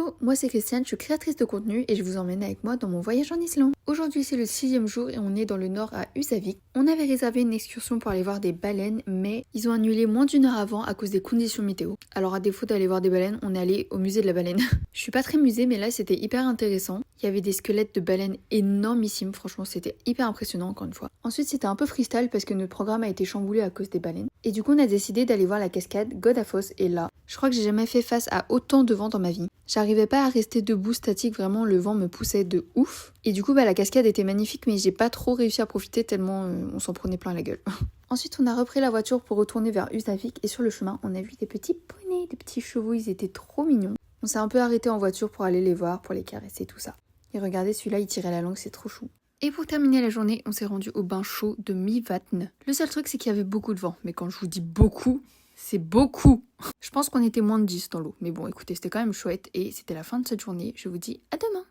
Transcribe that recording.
Hello, moi c'est Christiane, je suis créatrice de contenu et je vous emmène avec moi dans mon voyage en Islande. Aujourd'hui c'est le 6e jour et on est dans le nord à Húsavík. On avait réservé une excursion pour aller voir des baleines mais ils ont annulé moins d'1 heure avant à cause des conditions météo. Alors à défaut d'aller voir des baleines, on est allé au musée de la baleine. Je suis pas très musée mais là c'était hyper intéressant. Il y avait des squelettes de baleines énormissimes, franchement c'était hyper impressionnant encore une fois. Ensuite c'était un peu freestyle parce que notre programme a été chamboulé à cause des baleines. Et du coup on a décidé d'aller voir la cascade Godafoss et là, je crois que j'ai jamais fait face à autant de vent dans ma vie. J'arrivais pas à rester debout statique, vraiment le vent me poussait de ouf. Et du coup la cascade était magnifique mais j'ai pas trop réussi à profiter tellement on s'en prenait plein la gueule. Ensuite on a repris la voiture pour retourner vers Húsavík et sur le chemin on a vu des petits poneys, des petits chevaux, ils étaient trop mignons. On s'est un peu arrêté en voiture pour aller les voir, pour les caresser tout ça. Et regardez celui-là il tirait la langue, c'est trop chou. Et pour terminer la journée, on s'est rendu au bain chaud de Mývatn. Le seul truc c'est qu'il y avait beaucoup de vent, mais quand je vous dis beaucoup, c'est beaucoup. Je pense qu'on était moins de 10 dans l'eau. Mais bon, écoutez, c'était quand même chouette et c'était la fin de cette journée. Je vous dis à demain.